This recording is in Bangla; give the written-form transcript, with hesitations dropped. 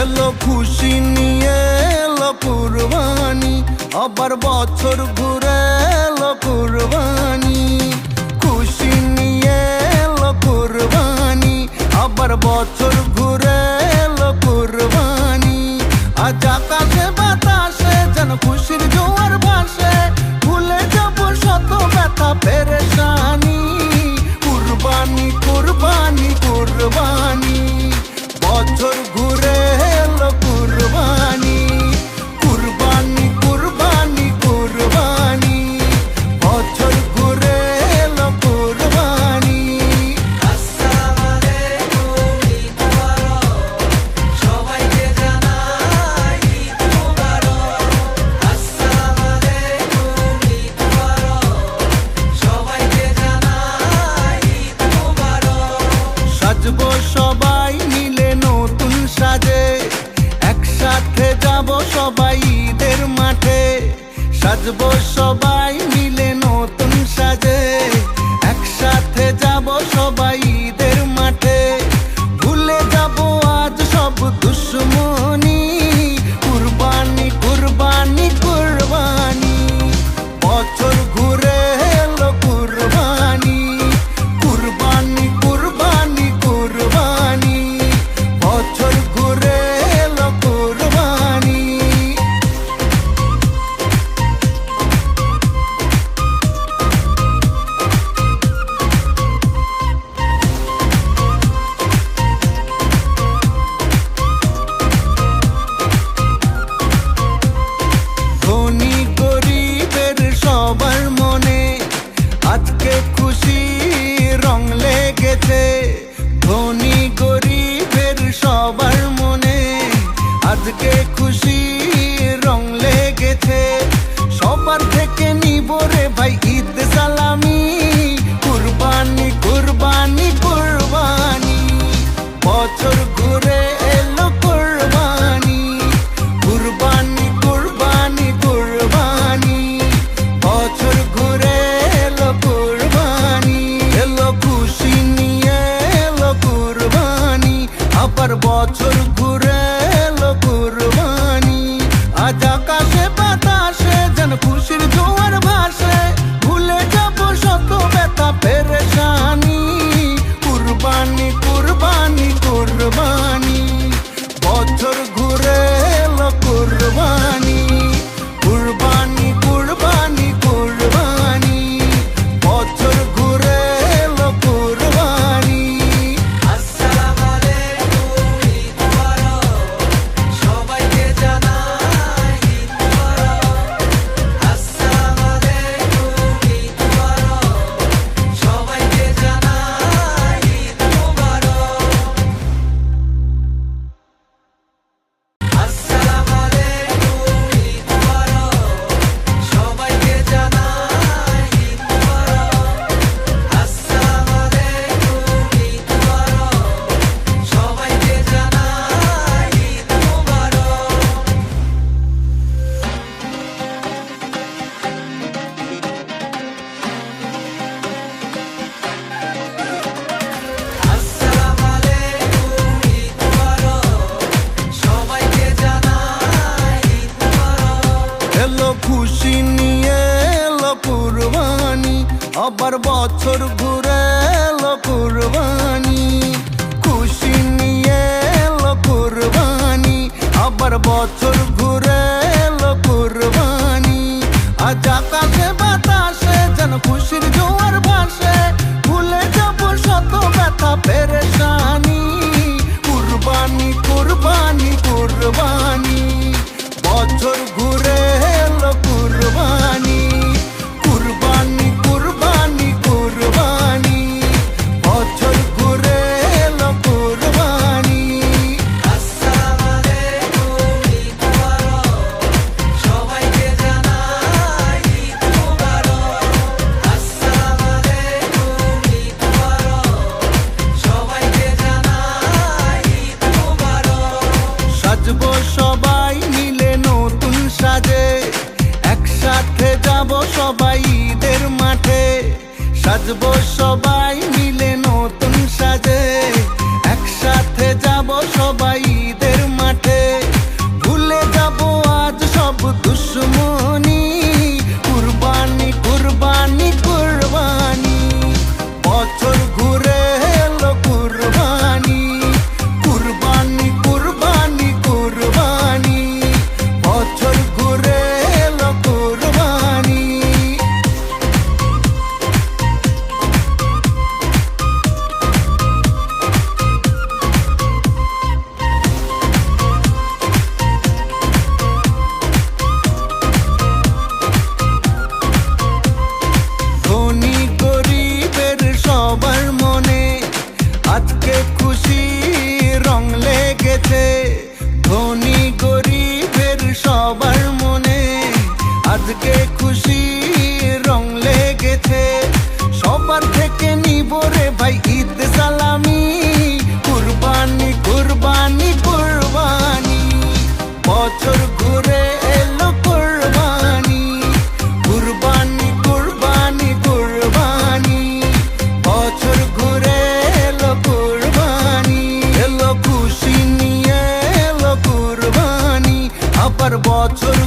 এলো খুশি নিয়ে এলো কুরবানি, আবার বছর ঘুরে এলো কুরবানি। খুশি নিয়ে এলো কুরবানি, আবার বছর ঘুরে এলো কুরবানি। আজ আকাশে বাতাসে যেন খুশির জোয়ার ভাসে, ভুলে যাব শত ব্যথা পেরেশানি। কুরবানি কুরবানি কুরবানি, বছর ঘুরে এলো কুরবানি। কুরবানি কুরবানি কুরবানি, বছর ঘুরে এলো কুরবানি। আসসালামু আলাইকুম, ঈদ মুবারক, সবাইকে জানাই ঈদ মুবারক। আসসালামু আলাইকুম, ঈদ মুবারক, সবাইকে জানাই ঈদ মুবারক। সাজবো সবাই মিলে নতুন সাজে, একসাথে যাব সবাই ঈদের মাঠে। সাজবো সবাই মিলে নতুন সাজে, একসাথে যাব সবাই ঈদের মাঠে। ভুলে যাব আজ সব দুশ্মনী, কুরবানি কুরবানি কুরবানি, বছর ঘুরে এলো কুরবানি। কুরবানি কুরবানি কুরবানি, বছর ঘুরে এলো কুরবানি। ধনী গরিবের সবার মনে আজকে খুশি রং লেগেছে। ধনী গরিবের সবার মনে আজকে খুশি রং লেগেছে। সবার থেকে নিব রে ভাই ঈদ সালামি, কুরবানি কুরবানি কুরবানি, বছর ঘুরে এলো কুরবানি। কুরবানি কুরবানি কুরবানি, বছর ঘুরে এলো কুরবানি। এলো খুশি নিয়ে এলো কুরবানি, আবার বছর ঘুরে এলো কুরবানি। আজ আকাশে বাতাসে যেন খুশির জোয়ার ভাসে, ভুলে যাব শত ব্যথা পেরেশানি। কুরবানি কুরবানি কুরবানি, বছর ঘুরে এলো কুরবানি। কুরবানি কুরবানি কুরবানি, বছর ঘুরে এলো কুরবানি। আসসালামু আলাইকুম, ঈদ মুবারক, সবাইকে জানাই ঈদ মুবারক। আসসালামু আলাইকুম, ঈদ মুবারক, সবাইকে জানাই ঈদ মুবারক। আসসালামু আলাইকুম, ঈদ মুবারক, সবাইকে জানাই ঈদ মুবারক। আসসালামু আলাইকুম, ঈদ মুবারক, সবাইকে জানাই ঈদ মুবারক। আসসালামু আলাইকুম, ঈদ মুবারক, সবাইকে জানাই ঈদ মুবারক। এলো খুশি নিয়ে এলো কুরবানি, আবার বছর ঘুরে এলো কুরবানি। খুশি নিয়ে এলো কুরবানি, আবার বছর ঘুরে এলো কুরবানি। আজ আকাশে বাতাসে যেন খুশির জোয়ার ভাসে, ভুলে যাব শত ব্যথা পেরেশানি। কুরবানি কুরবানি কুরবানি, বছর ঘুরে এলো কুরবানি। কুরবানি কুরবানি কুরবানি, বছর ঘুরে এলো কুরবানি। আসসালামু আলাইকুম, ঈদ মুবারক, সবাইকে জানাই ঈদ মুবারক। আসসালামু আলাইকুম, ঈদ মুবারক, সবাইকে জানাই ঈদ মুবারক। সাজবো সবাই মিলে নতুন সাজে, একসাথে যাব সবাই ঈদের মাঠে। সাজবো সবাই মিলে নতুন সাজে, একসাথে যাব সবাই ঈদের মাঠে। বছর